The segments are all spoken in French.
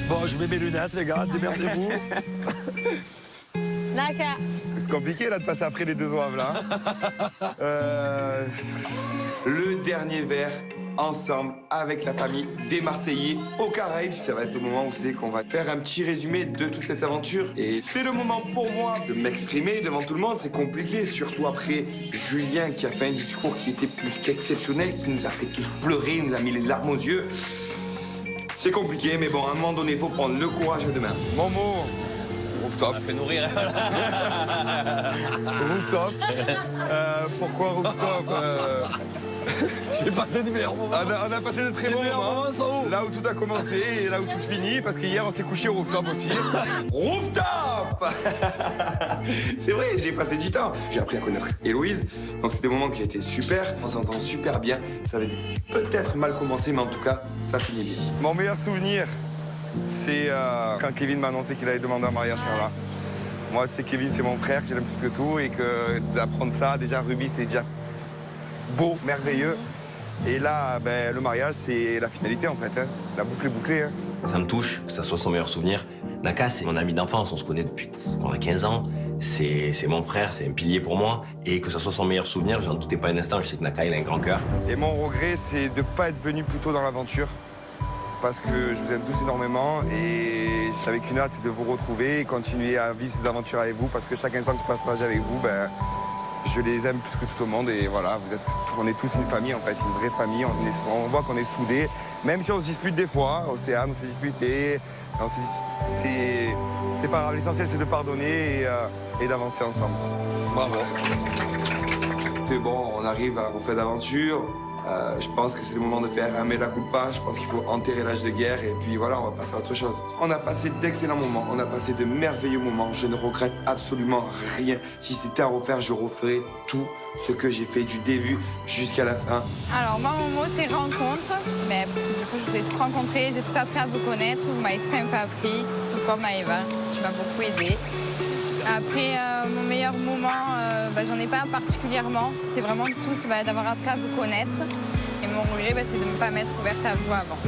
Bon, je mets mes lunettes, les gars, démerdez-vous. Naka. C'est compliqué là de passer après les deux zouaves là. Le dernier verre ensemble avec la famille des Marseillais aux Caraïbes. Ça va être le moment où c'est qu'on va faire un petit résumé de toute cette aventure. Et c'est le moment pour moi de m'exprimer devant tout le monde. C'est compliqué, surtout après Julien qui a fait un discours qui était plus qu'exceptionnel, qui nous a fait tous pleurer, nous a mis les larmes aux yeux. C'est compliqué, mais bon, à un moment donné, il faut prendre le courage de main. Momo, rooftop. Ça fait nourrir. Rooftop. Pourquoi rooftop J'ai passé des meilleurs moments. On a passé de très bons moments. Là où tout a commencé et là où tout se finit, parce qu'hier on s'est couché au rooftop aussi. Rooftop. C'est vrai, j'ai passé du temps. J'ai appris à connaître Héloïse, donc c'est des moments qui étaient super. On s'entend super bien. Ça avait peut-être mal commencé, mais en tout cas, ça finit bien. Mon meilleur souvenir, c'est quand Kevin m'a annoncé qu'il allait demander un mariage Carla. Moi, c'est Kevin, c'est mon frère, que j'aime plus que tout, et que d'apprendre ça, déjà Ruby, c'était déjà beau, merveilleux. Et là, ben, le mariage, c'est la finalité en fait. Hein. La boucle est bouclée. Hein. Ça me touche, que ça soit son meilleur souvenir. Naka, c'est mon ami d'enfance, on se connaît depuis qu'on a 15 ans. C'est mon frère, c'est un pilier pour moi. Et que ça soit son meilleur souvenir, j'en doutais pas un instant, je sais que Naka, il a un grand cœur. Et mon regret, c'est de ne pas être venu plus tôt dans l'aventure. Parce que je vous aime tous énormément et j'avais qu'une hâte, c'est de vous retrouver et continuer à vivre ces aventures avec vous. Parce que chaque instant que je partage avec vous, ben, je les aime plus que tout au monde. Et voilà, on est tous une famille en fait, une vraie famille. On voit qu'on est soudés, même si on se dispute des fois. Océane, on s'est disputé. C'est pas grave, l'essentiel c'est de pardonner et d'avancer ensemble. Bravo. C'est bon, on arrive à une fin d'aventure. Je pense que c'est le moment de faire un mea culpa. Je pense qu'il faut enterrer l'âge de guerre et puis voilà, on va passer à autre chose. On a passé d'excellents moments, on a passé de merveilleux moments. Je ne regrette absolument rien. Si c'était à refaire, je referais tout ce que j'ai fait du début jusqu'à la fin. Alors moi, mon mot, c'est rencontre. Mais parce que du coup, je vous ai tous rencontrés, j'ai tous appris à vous connaître. Vous m'avez tous un peu appris, surtout toi, Maëva. Tu m'as beaucoup aidé. Après, mon meilleur moment, j'en ai pas particulièrement. C'est vraiment tous d'avoir appris à vous connaître. Et mon regret, c'est de ne pas m'être ouverte à vous avant.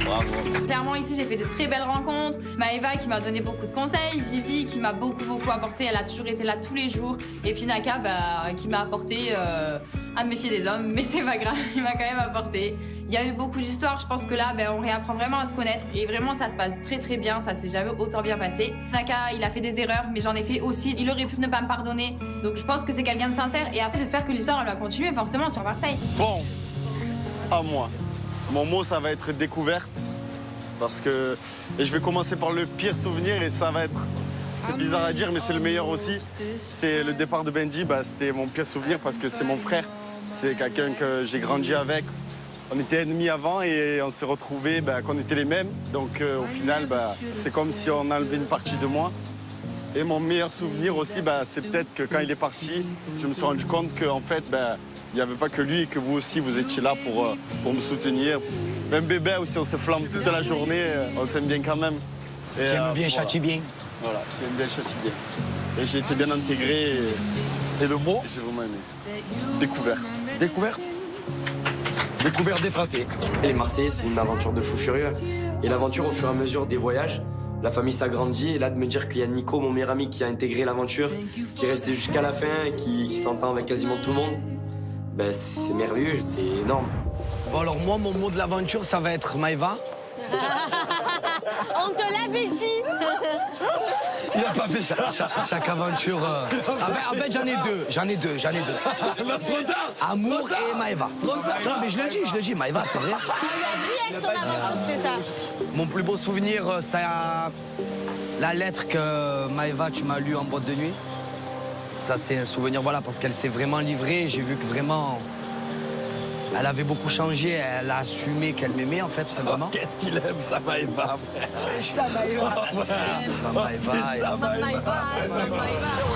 Bravo. Clairement, ici, j'ai fait de très belles rencontres. Maëva qui m'a donné beaucoup de conseils. Vivi qui m'a beaucoup apporté. Elle a toujours été là tous les jours. Et puis Naka qui m'a apporté à me méfier des hommes. Mais c'est pas grave, il m'a quand même apporté. Il y a eu beaucoup d'histoires. Je pense que là, on réapprend vraiment à se connaître. Et vraiment, ça se passe très bien. Ça s'est jamais autant bien passé. Naka, il a fait des erreurs, mais j'en ai fait aussi. Il aurait pu ne pas me pardonner. Donc je pense que c'est quelqu'un de sincère. Et après, j'espère que l'histoire, elle va continuer forcément sur Marseille. Bon, à moi. Mon mot, ça va être découverte. Parce que... Et je vais commencer par le pire souvenir et ça va être... C'est bizarre à dire, mais c'est le meilleur aussi. C'est le départ de Benji. C'était mon pire souvenir parce que c'est mon frère. C'est quelqu'un que j'ai grandi avec. On était ennemis avant et on s'est retrouvés qu'on était les mêmes. Donc au final, c'est comme si on enlevait une partie de moi. Et mon meilleur souvenir aussi, c'est peut-être que quand il est parti, je me suis rendu compte qu'en fait, il n'y avait pas que lui et que vous aussi, vous étiez là pour me soutenir. Même bébé aussi, on se flamme toute la journée, on s'aime bien quand même. J'aime bien, châtie bien. Voilà, j'aime bien, châtie bien. Et j'ai été bien intégré Et le mot? j'ai vraiment aimé. Découvert. Découverte. Découverte défratée. Et les Marseillais, c'est une aventure de fou furieux. Et l'aventure, au fur et à mesure des voyages, la famille s'agrandit. Et là, de me dire qu'il y a Nico, mon meilleur ami, qui a intégré l'aventure, qui est resté jusqu'à la fin, qui s'entend avec quasiment tout le monde, c'est merveilleux, c'est énorme. Bon, alors moi, mon mot de l'aventure, ça va être Maëva. On te l'avait dit. Il a pas fait ça. Chaque aventure... En fait, j'en ai deux. Amour et Maëva. Non, mais je le dis, Maëva, c'est vrai. Il a dit avec son aventure, c'est ça. Mon plus beau souvenir, c'est la lettre que Maëva, tu m'as lue en boîte de nuit. Ça, c'est un souvenir, voilà, parce qu'elle s'est vraiment livrée. J'ai vu que vraiment... Elle avait beaucoup changé, elle a assumé qu'elle m'aimait en fait, tout simplement. Qu'est-ce qu'il aime, ça Maëva. Ça, Maëva.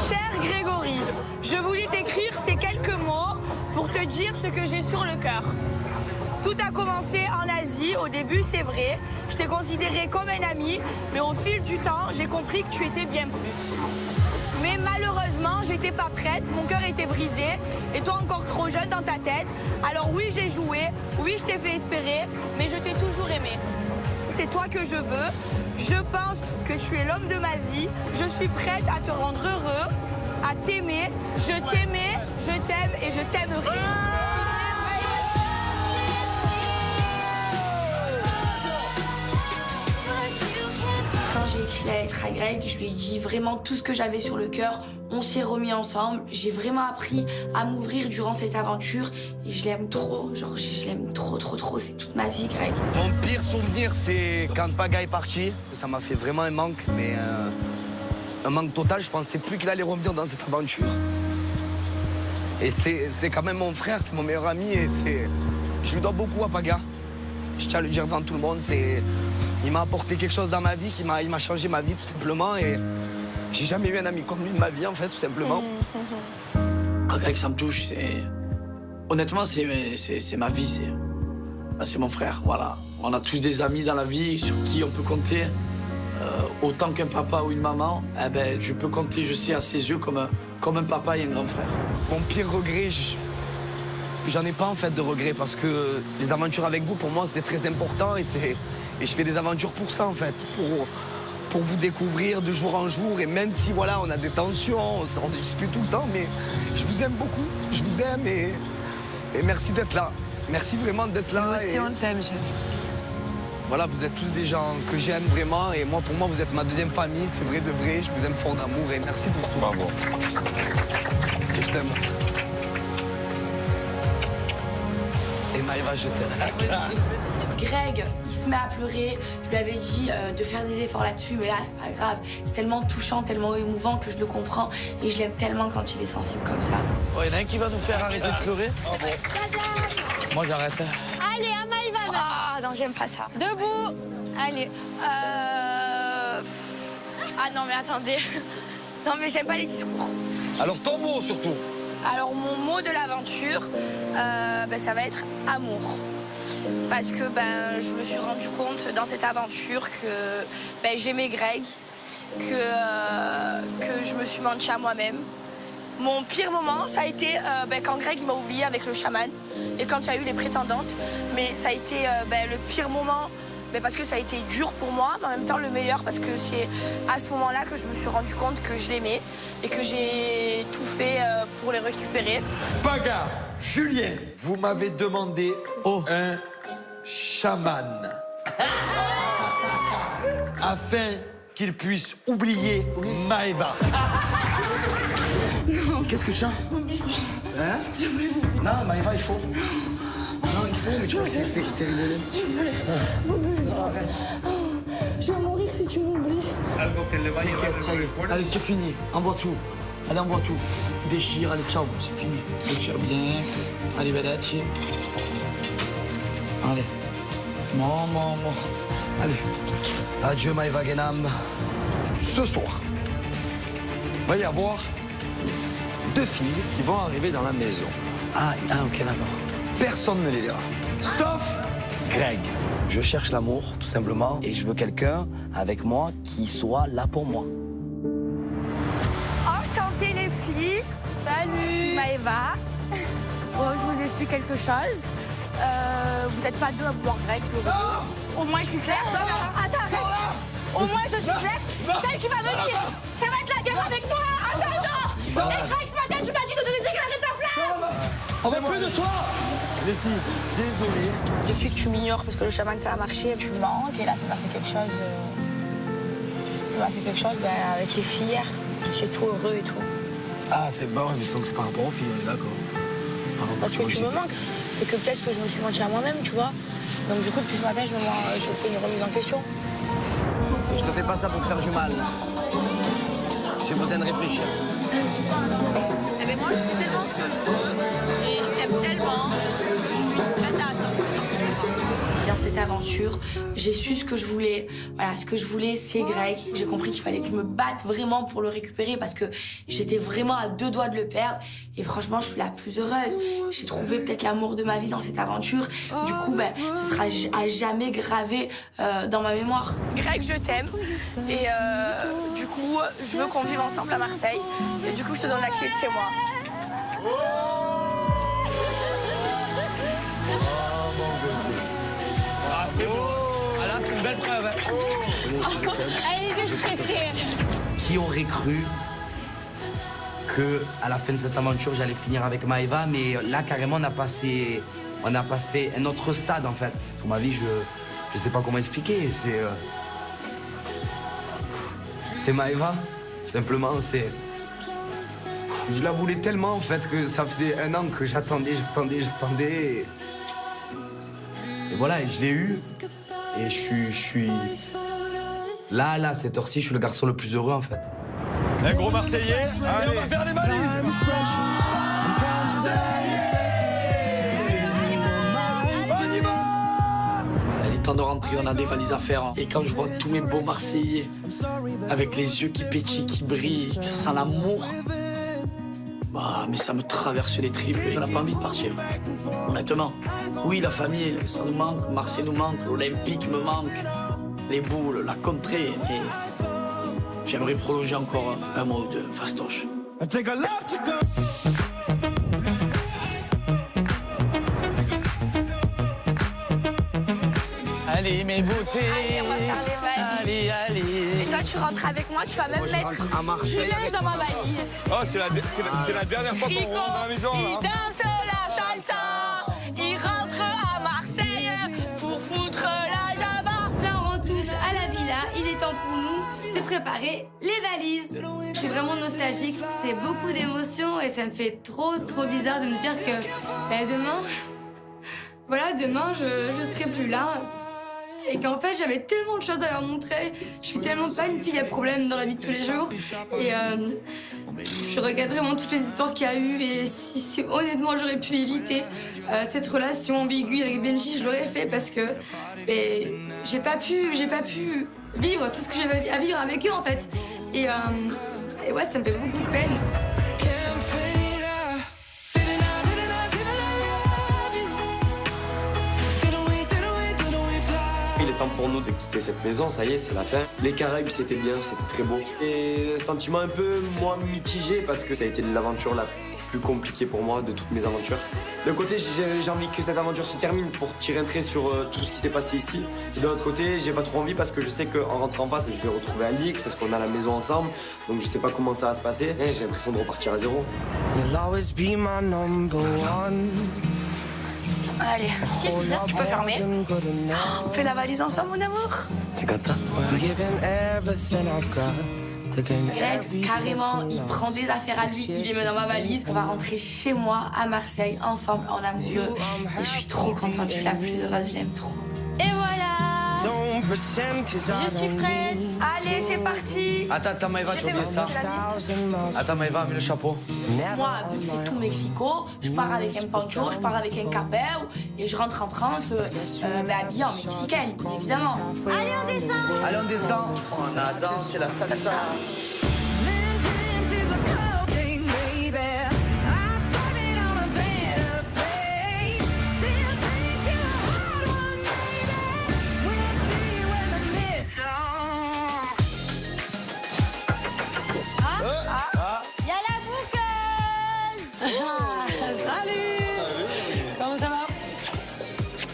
Cher Grégory, je voulais t'écrire ces quelques mots pour te dire ce que j'ai sur le cœur. Tout a commencé en Asie, au début c'est vrai. Je t'ai considéré comme un ami, mais au fil du temps, j'ai compris que tu étais bien plus. Mais malheureusement, j'étais pas prête, mon cœur était brisé, et toi encore trop jeune dans ta tête. Alors oui, j'ai joué, oui, je t'ai fait espérer, mais je t'ai toujours aimé. c'est toi que je veux. Je pense que tu es l'homme de ma vie. Je suis prête à te rendre heureux, à t'aimer. Je t'aimais, je t'aime et je t'aimerai. Quand j'ai écrit la lettre à Greg, je lui ai dit vraiment tout ce que j'avais sur le cœur. On s'est remis ensemble. J'ai vraiment appris à m'ouvrir durant cette aventure. Et je l'aime trop. Genre, je l'aime trop, trop, trop. C'est toute ma vie, Greg. Mon pire souvenir, c'est quand Paga est parti. Ça m'a fait vraiment un manque, mais un manque total. Je pensais plus qu'il allait revenir dans cette aventure. Et c'est quand même mon frère, c'est mon meilleur ami. Et je lui dois beaucoup à Paga. Je tiens à le dire devant tout le monde. Il m'a apporté quelque chose dans ma vie, il m'a changé ma vie tout simplement. Et j'ai jamais eu un ami comme lui de ma vie, en fait, tout simplement. Ah, Greg, ça me touche. Honnêtement, c'est ma vie. C'est mon frère, voilà. On a tous des amis dans la vie sur qui on peut compter. Autant qu'un papa ou une maman, eh ben, je peux compter, je sais, à ses yeux comme un papa et un grand frère. Mon pire regret, j'en ai pas en fait de regret parce que les aventures avec vous, pour moi, c'est très important et je fais des aventures pour ça en fait, pour vous découvrir de jour en jour. Et même si voilà, on a des tensions, on dispute tout le temps, mais je vous aime beaucoup, je vous aime et merci d'être là. Merci vraiment d'être là. Nous aussi, on t'aime, chef. Voilà, vous êtes tous des gens que j'aime vraiment et moi, pour moi, vous êtes ma deuxième famille, c'est vrai de vrai, je vous aime fort d'amour et merci pour tout. Bravo. Et je t'aime. Et Maëva, je t'aime. Greg, il se met à pleurer. Je lui avais dit de faire des efforts là-dessus, mais là, c'est pas grave. C'est tellement touchant, tellement émouvant que je le comprends. Et je l'aime tellement quand il est sensible comme ça. Oh, il y en a un qui va nous faire arrêter de pleurer. Moi, j'arrête. Allez, à Maëva. Ah non, j'aime pas ça. Debout. Allez. Ah non, mais attendez. Non, mais j'aime pas les discours. Alors ton mot surtout. Alors, mon mot de l'aventure, ça va être amour. Parce que je me suis rendu compte dans cette aventure que j'aimais Greg, que je me suis menti à moi-même. Mon pire moment, ça a été quand Greg m'a oublié avec le chaman et quand il y a eu les prétendantes. Mais ça a été le pire moment parce que ça a été dur pour moi, mais en même temps le meilleur parce que c'est à ce moment-là que je me suis rendu compte que je l'aimais et que j'ai tout fait pour les récupérer. Paga, Julien, vous m'avez demandé un chaman afin qu'il puisse oublier Maëva. Qu'est-ce que tu as? Hein? Non, Maëva, il faut. Non, il faut, mais tu vois, c'est rigolo. Non, arrête. Je vais mourir si tu m'oublies. T'inquiète, ça y est. Allez, c'est fini. Envoie tout. Allez, envoie tout. Déchire, allez, ciao, c'est fini. Déchire bien. Allez, Badachi. Allez. Bon. Allez. Adieu, Maëva Genam. Ce soir, va y avoir 2 filles qui vont arriver dans la maison. Ah, ok, d'accord. Personne ne les verra, sauf Greg. Je cherche l'amour, tout simplement, et je veux quelqu'un avec moi qui soit là pour moi. Enchantée les filles. Salut. Maëva. Bon, je vous explique quelque chose. Vous n'êtes pas deux à vouloir Greg, je le vois. Au moins, je suis claire. Attends, arrête. Au moins, je suis claire. Celle qui va venir, ça va être la guerre avec moi. Attends. Et Greg, ce matin, tu m'as dit de te déclarer ta flamme. On veut plus de toi. Les filles, désolé. Depuis que tu m'ignores parce que le chaman ça a marché, tu me manques et là ça m'a fait quelque chose. Ça m'a fait quelque chose avec les filles hier. J'étais tout heureux et tout. Ah, c'est bon, mais donc c'est par rapport aux filles, on est d'accord. Parce que tu me manques. C'est que peut-être que je me suis menti à moi-même, tu vois. Donc du coup, depuis ce matin, je fais une remise en question. Je te fais pas ça pour te faire du mal. J'ai besoin de réfléchir. Eh bien, moi, je sais tellement ce que je veux et je t'aime tellement que je suis prête à attendre. Dans cette aventure, j'ai su ce que je voulais. Voilà, ce que je voulais, c'est Greg. J'ai compris qu'il fallait que je me batte vraiment pour le récupérer parce que j'étais vraiment à 2 doigts de le perdre. Et franchement, je suis la plus heureuse. J'ai trouvé peut-être l'amour de ma vie dans cette aventure. Du coup, ce sera à jamais gravé dans ma mémoire. Greg, je t'aime. Et du coup, je veux qu'on vive ensemble à Marseille. Et du coup, je te donne la clé de chez moi. Ah, c'est beau. Ah, là, c'est une belle preuve. Hein. Elle est stressée. Qui aurait cru que à la fin de cette aventure, j'allais finir avec Maëva, mais là, carrément, on a passé un autre stade, en fait. Pour ma vie, je sais pas comment expliquer. C'est Maëva, simplement, Je la voulais tellement, en fait, que ça faisait 1 an que j'attendais. Et voilà, et je l'ai eu. Et je suis... Là, à cette heure-ci, je suis le garçon le plus heureux, en fait. Un gros Marseillais, allez, on va faire les valises. On y va. Il est temps de rentrer, on a des valises à faire. Hein. Et quand je vois tous mes beaux Marseillais, avec les yeux qui pétillent, qui brillent, ça sent l'amour, bah, mais ça me traverse les tripes et on n'a pas envie de partir. Honnêtement. Oui, la famille, ça nous manque, Marseille nous manque, l'Olympique me manque, les boules, la contrée, et j'aimerais prolonger encore 1 mois ou 2, fastoche. Allez, mes beautés. Allez, on va faire les valises. Allez. Et toi, tu rentres avec moi, tu vas même mettre à Marseille. du linge dans ma valise. Oh, c'est la dernière fois qu'on rentre dans la maison, il là. danse la salsa. Il rentre à Marseille pour foutre la java. Là, on rentre tous à la villa. Il est temps pour nous de préparer les valises. Je suis vraiment nostalgique. C'est beaucoup d'émotions et ça me fait trop bizarre de me dire que demain, je serai plus là. Et qu'en fait, j'avais tellement de choses à leur montrer. Je suis tellement pas une fille à problème dans la vie de tous les jours. Et je regrette vraiment toutes les histoires qu'il y a eu. Et si honnêtement, j'aurais pu éviter cette relation ambiguë avec Benji, je l'aurais fait parce que j'ai pas pu vivre tout ce que j'avais à vivre avec eux, en fait. Et ouais, ça me fait beaucoup de peine. Il est temps pour nous de quitter cette maison, ça y est, c'est la fin. Les Caraïbes, c'était bien, c'était très beau. Et un sentiment un peu moins mitigé parce que ça a été l'aventure la plus compliquée pour moi de toutes mes aventures. D'un côté, j'ai envie que cette aventure se termine pour tirer un trait sur tout ce qui s'est passé ici. Et de l'autre côté, j'ai pas trop envie parce que je sais qu'en rentrant en face, je vais retrouver Alix parce qu'on a la maison ensemble. Donc je sais pas comment ça va se passer. Et j'ai l'impression de repartir à zéro. Allez, tu peux fermer. On fait la valise ensemble, mon amour. Tu gâtes. Greg, carrément, il prend des affaires à lui, il les met dans ma valise. On va rentrer chez moi, à Marseille, ensemble, en amoureux. Et je suis trop contente, je suis la plus heureuse, je l'aime trop. Et voilà! Je suis prête. Allez, c'est parti. Attends, Maëva, tu as oublié ça. Attends, Maëva, mets le chapeau. Moi, vu que c'est tout Mexico, je pars avec un poncho, je pars avec un capel et je rentre en France habillée en mexicaine, évidemment. Allez, on descend. Allez, on descend. On a dansé la salsa.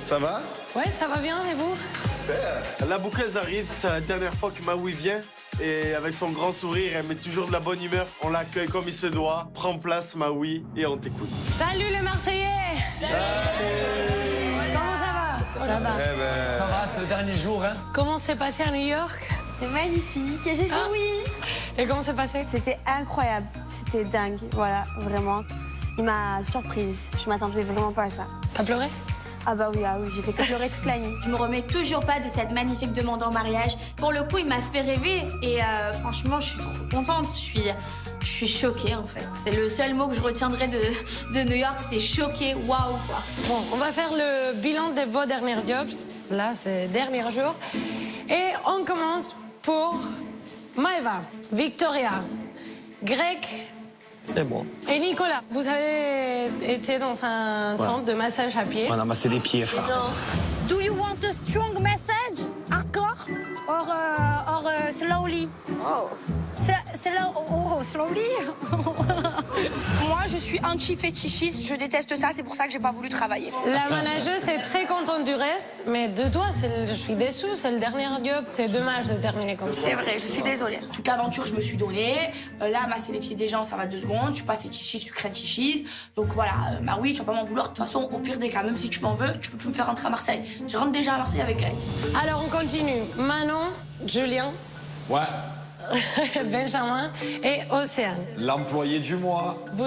Ça va? Ouais, ça va bien, et vous? Super. La bouqueuse arrive, c'est la dernière fois que Maui vient. Et avec son grand sourire, elle met toujours de la bonne humeur. On l'accueille comme il se doit. Prends place, Maui, et on t'écoute. Salut les Marseillais! Salut! Comment ça va? Ça va. Ça va, c'est le dernier jour, hein? Comment s'est passé à New York? C'est magnifique, et j'ai joui. Et comment c'est passé? C'était incroyable, c'était dingue, voilà, vraiment. Il m'a surprise, je m'attendais vraiment pas à ça. T'as pleuré? Ah bah oui, j'ai fait que pleurer toute la nuit. Je me remets toujours pas de cette magnifique demande en mariage. Pour le coup, il m'a fait rêver et franchement, je suis trop contente. Je suis choquée en fait. C'est le seul mot que je retiendrai de New York, c'est choquée, waouh quoi. Bon, on va faire le bilan de vos derniers jobs. Là, c'est le dernier jour. Et on commence pour Maëva, Victoria, Greg. C'est bon. Et Nicolas, vous avez été dans un centre de massage à pied. On a massé des pieds, frère. Do you want a strong message? Hardcore? Or slowly? Oh. slow, slowly. Moi, je suis anti-fétichiste, je déteste ça, c'est pour ça que j'ai pas voulu travailler. La manageuse est très contente du reste, mais de toi, je suis déçue, c'est le dernier job. C'est dommage de terminer comme ça. C'est vrai, je suis désolée. Toute l'aventure, je me suis donnée. Là, masser les pieds des gens, ça va 2 secondes. Je suis pas fétichiste, je suis crétichiste. Donc voilà, oui, tu vas pas m'en vouloir. De toute façon, au pire des cas, même si tu m'en veux, tu peux plus me faire rentrer à Marseille. Je rentre déjà à Marseille avec elle. Alors, on continue. Manon, Julien. Ouais. Benjamin et Océane. L'employé du mois. Vous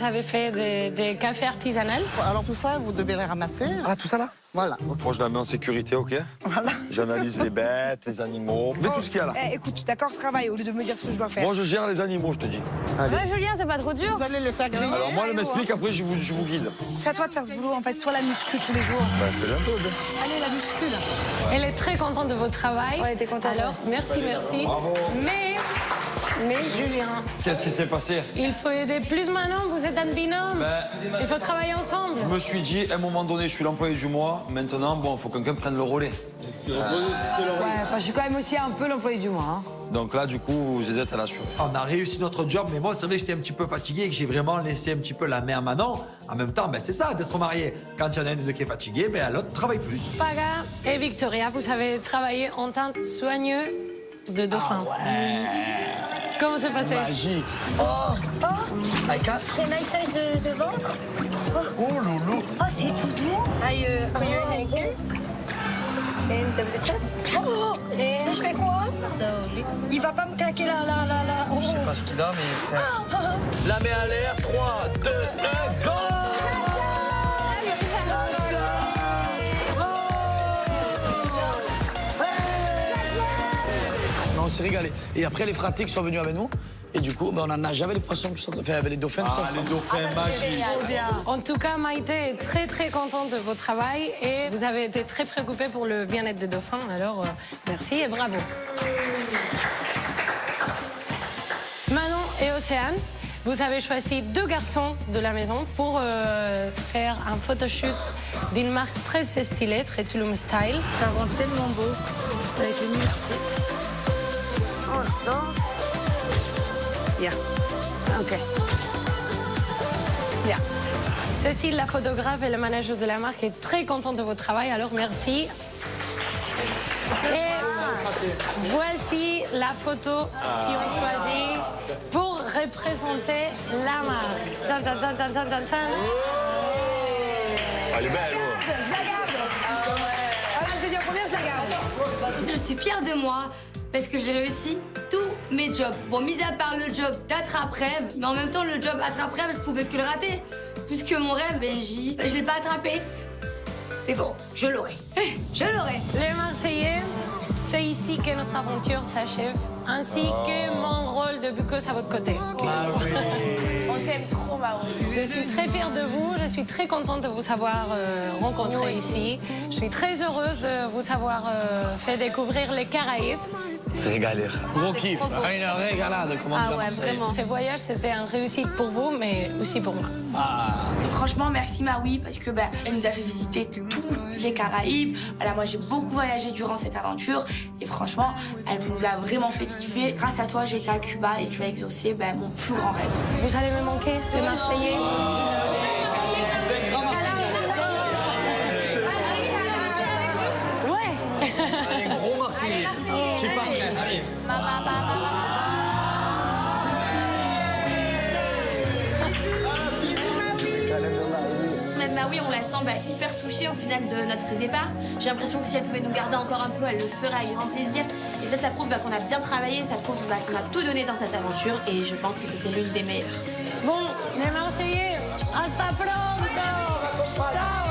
avez fait des cafés artisanaux. Alors tout ça, vous devez les ramasser. Ah, tout ça là? Voilà. Moi, je la mets en sécurité, ok? Voilà. J'analyse les bêtes, les animaux. Mais tout ce qu'il y a là. Écoute, d'accord, je travaille au lieu de me dire ce que je dois faire. Moi, je gère les animaux, je te dis. Allez. Ouais, Julien, c'est pas trop dur. Vous allez les faire griller. Alors, moi, elle m'explique, après, je vous guide. C'est à toi de faire ce boulot, en fait. C'est toi la muscu tous les jours. Bah, fais-le un peu, bien. Allez, la muscu, là. Elle est très contente de votre travail. Ouais, t'es contente. Alors, merci. Bravo. Mais Julien, Qu'est-ce qui s'est passé? il faut aider plus Manon, vous êtes un binôme. Il faut travailler ensemble. Je me suis dit, à un moment donné, je suis l'employé du mois. Maintenant, bon, il faut que quelqu'un prenne le relais. Ouais, enfin, je suis quand même aussi un peu l'employé du mois. Hein. Donc là, du coup, vous êtes à l'assurer. On a réussi notre job, mais moi, c'est vrai que j'étais un petit peu fatigué et que j'ai vraiment laissé un petit peu la main à Manon. En même temps, c'est ça, d'être marié. Quand il y en a un des deux qui est fatigué, l'autre travaille plus. Paga et Victoria, vous avez travaillé en tant que soigneux de dauphin. Comment c'est passé? Magique. C'est maquillage de ventre. Oh, loulou. Oh, c'est tout doux. Oh, et je fais quoi? Il va pas me claquer là. Je sais pas ce qu'il a, mais... La main à l'air, 3, 2, 1, go! On s'est régalé. Et après, les fratés qui sont venus avec nous. Et du coup, on en a jamais les poissons, tout ça. Enfin, avec les dauphins, tout ça. Les dauphins magiques. En tout cas, Maïté est très contente de votre travail et vous avez été très préoccupée pour le bien-être des dauphins. Alors, merci et bravo. Manon et Océane, vous avez choisi 2 garçons de la maison pour faire un photoshoot d'une marque très stylée, très Tulum style. Ça rend tellement beau avec les nuits. Oh, danse. Yeah. OK. Yeah. Cécile, la photographe et la manageuse de la marque, est très contente de votre travail, alors merci. Et voici la photo qu'ils ont choisie pour représenter la marque. Tan, tan, tan, tan, tan, tan, tan. Elle est belle, Je la garde. Je te dis en première, je la garde. Je suis fière de moi parce que j'ai réussi tous mes jobs. Bon, mis à part le job d'attrape-rêve, mais en même temps, le job attrape-rêve, je pouvais que le rater. Puisque mon rêve, Benji, je l'ai pas attrapé. Mais bon, je l'aurai. Je l'aurai. Les Marseillais, c'est ici que notre aventure s'achève, ainsi que mon rôle de buckeuse à votre côté. On t'aime trop, Maron. Je suis très fière de vous, je suis très contente de vous avoir rencontré ici. Je suis très heureuse de vous avoir fait découvrir les Caraïbes. C'est régalé. Gros kiff, une régalade, comment Ah dire. ouais, vraiment. Ce voyage, c'était un réussite pour vous, mais aussi pour moi. Et franchement, merci Maui, parce que elle nous a fait visiter tous les Caraïbes. Voilà, moi, j'ai beaucoup voyagé durant cette aventure. Et franchement, elle nous a vraiment fait kiffer. Grâce à toi, j'ai été à Cuba et tu as exaucé mon plus grand rêve. Vous allez me manquer, les Marseillais. Ouais. Allez, gros Marseillais. Je suis pas prêt, allez. Même Maui, on la sent hyper touchée au final de notre départ. J'ai l'impression que si elle pouvait nous garder encore un peu, elle le ferait avec grand plaisir. Et ça prouve qu'on a bien travaillé, ça prouve qu'on a tout donné dans cette aventure. Et je pense que c'était l'une des meilleures. Bon, les Marseillais, hasta pronto. Ciao.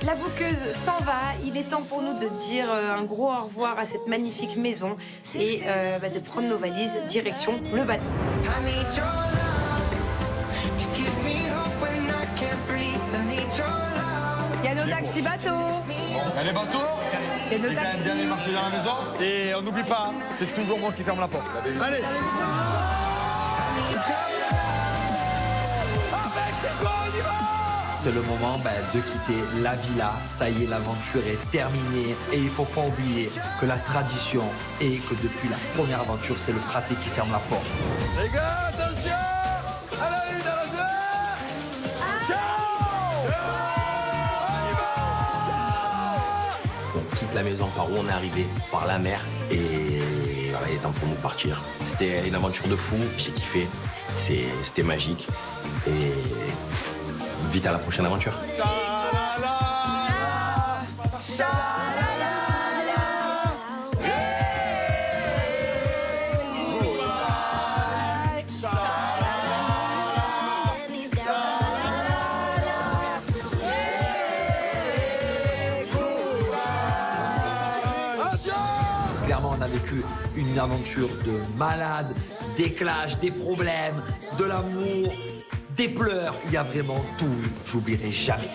La bouqueuse s'en va. Il est temps pour nous de dire un gros au revoir à cette magnifique maison et de prendre nos valises direction le bateau. Il y a nos taxis bateaux. Il y a les bateaux. Il y a nos Il y a un taxis. dernier marché dans la maison. Et on n'oublie pas, c'est toujours moi qui ferme la porte. Allez. y va! C'est le moment de quitter la villa. Ça y est, l'aventure est terminée. Et il ne faut pas oublier que la tradition est que depuis la première aventure, c'est le fraté qui ferme la porte. Les gars, attention! À la une, à la deux! Ciao! On y va! On quitte la maison par où on est arrivé, par la mer. Et voilà, il est temps pour nous de partir. C'était une aventure de fou. J'ai kiffé. C'était magique. Et vite à la prochaine aventure. Clairement, on a vécu une aventure de malade, des clashs, des problèmes, de l'amour, des pleurs. Il y a vraiment tout eu. J'oublierai jamais.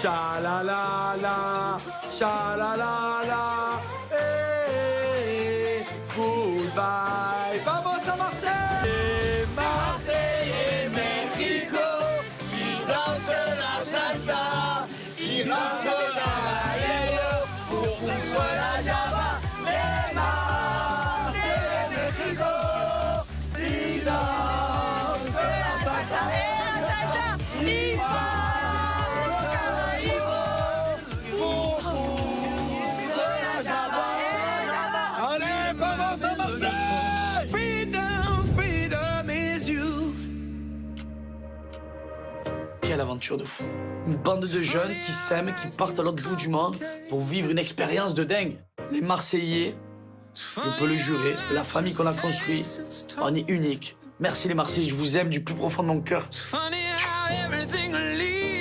Cha-la-la-la, cha-la-la-la, hey, goodbye. Vamos à Marseille! Les Marseillais, Mexico, ils dansent la salsa, ils rentrent dans la yellow pour contre la java. Les Marseillais, Mexico, ils dansent la salsa. Quelle aventure de fou. Une bande de jeunes qui s'aiment, qui partent à l'autre bout du monde pour vivre une expérience de dingue. Les Marseillais, je peux le jurer, la famille qu'on a construite, on est unique. Merci les Marseillais, je vous aime du plus profond de mon cœur.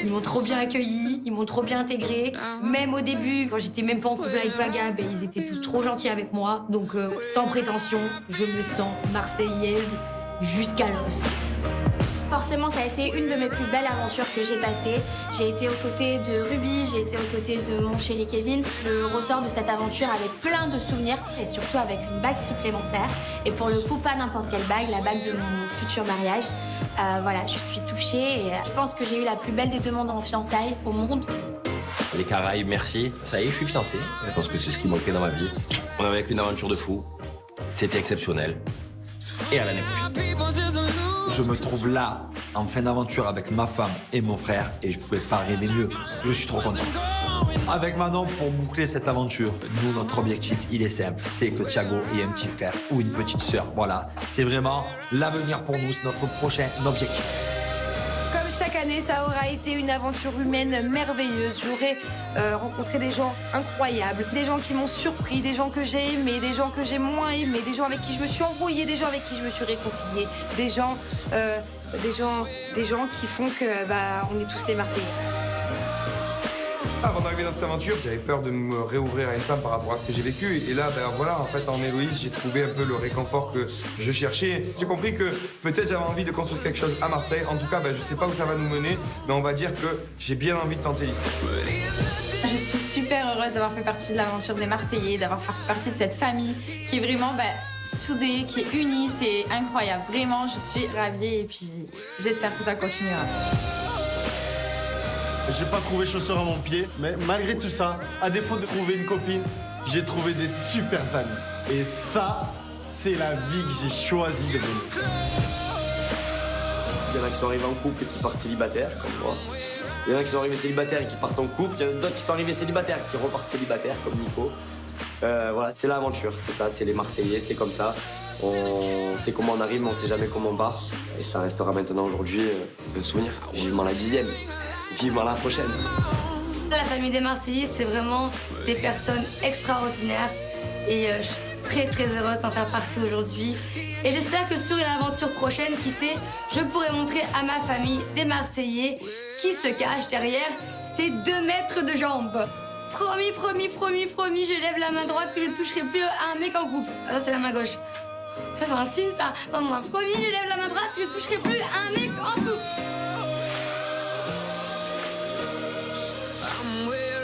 Ils m'ont trop bien accueilli, ils m'ont trop bien intégré. Même au début, quand j'étais même pas en couple avec Paga, ils étaient tous trop gentils avec moi. Donc sans prétention, je me sens marseillaise jusqu'à l'os. Forcément, ça a été une de mes plus belles aventures que j'ai passées. J'ai été aux côtés de Ruby, j'ai été aux côtés de mon chéri Kevin. Je ressors de cette aventure avec plein de souvenirs et surtout avec une bague supplémentaire. Et pour le coup, pas n'importe quelle bague, la bague de mon futur mariage. Voilà, je suis touchée et je pense que j'ai eu la plus belle des demandes en fiançailles au monde. Les Caraïbes, merci. Ça y est, je suis fiancé. Je pense que c'est ce qui manquait dans ma vie. On avait vécu une aventure de fou. C'était exceptionnel. Et à l'année prochaine. Je me trouve là, en fin d'aventure avec ma femme et mon frère, et je pouvais pas rêver mieux. Je suis trop content. Avec Manon, pour boucler cette aventure, nous, notre objectif, il est simple. C'est que Thiago ait un petit frère ou une petite sœur. Voilà, c'est vraiment l'avenir pour nous, c'est notre prochain objectif. Comme chaque année, ça aura été une aventure humaine merveilleuse. J'aurai rencontré des gens incroyables, des gens qui m'ont surpris, des gens que j'ai aimés, des gens que j'ai moins aimés, des gens avec qui je me suis embrouillée, des gens avec qui je me suis réconciliée, des gens qui font que on est tous les Marseillais. Avant d'arriver dans cette aventure, j'avais peur de me réouvrir à une femme par rapport à ce que j'ai vécu. Et là, voilà, en fait, en Héloïse, j'ai trouvé un peu le réconfort que je cherchais. J'ai compris que peut-être j'avais envie de construire quelque chose à Marseille. En tout cas, je sais pas où ça va nous mener, mais on va dire que j'ai bien envie de tenter l'histoire. Je suis super heureuse d'avoir fait partie de l'aventure des Marseillais, d'avoir fait partie de cette famille qui est vraiment soudée, qui est unie. C'est incroyable. Vraiment, je suis ravie et puis j'espère que ça continuera. J'ai pas trouvé chaussures à mon pied, mais malgré tout ça, à défaut de trouver une copine, j'ai trouvé des super amis. Et ça, c'est la vie que j'ai choisi de mener. Il y en a qui sont arrivés en couple et qui partent célibataires, comme moi. Il y en a qui sont arrivés célibataires et qui partent en couple. Il y en a d'autres qui sont arrivés célibataires et qui repartent célibataires, comme Nico. Voilà, c'est l'aventure, c'est ça, c'est les Marseillais, c'est comme ça. On sait comment on arrive, mais on sait jamais comment on part. Et ça restera maintenant aujourd'hui le souvenir. Vivement la 10e. Vivement la prochaine. La famille des Marseillais, c'est vraiment des personnes extraordinaires. Et je suis très très heureuse d'en faire partie aujourd'hui. Et j'espère que sur une aventure prochaine, qui sait, je pourrai montrer à ma famille des Marseillais qui se cachent derrière ces 2 mètres de jambes. Promis, promis, promis, promis, je lève la main droite que je ne toucherai plus à un mec en couple. Ah, ça, c'est la main gauche. Ça, c'est un signe, ça. Non, moi, promis, je lève la main droite que je ne toucherai plus à un mec en couple.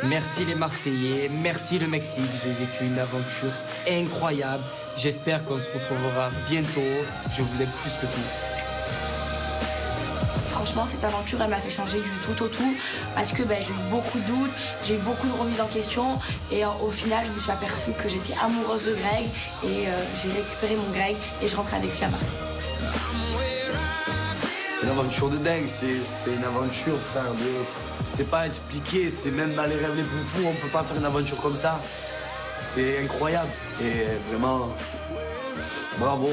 Merci les Marseillais, merci le Mexique, j'ai vécu une aventure incroyable. J'espère qu'on se retrouvera bientôt. Je vous aime plus que tout. franchement, cette aventure, elle m'a fait changer du tout au tout parce que j'ai eu beaucoup de doutes, j'ai eu beaucoup de remises en question et au final, je me suis aperçue que j'étais amoureuse de Greg et j'ai récupéré mon Greg et je rentre avec lui à Marseille. C'est une aventure de dingue, c'est une aventure, frère, je sais pas expliquer, c'est même dans les rêves les plus fous, on peut pas faire une aventure comme ça. C'est incroyable et vraiment, bravo,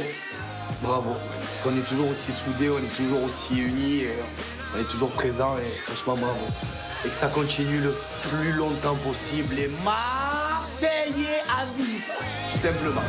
bravo. Parce qu'on est toujours aussi soudés, on est toujours aussi unis, et on est toujours présents et franchement bravo. Et que ça continue le plus longtemps possible, les Marseillais à vivre, tout simplement.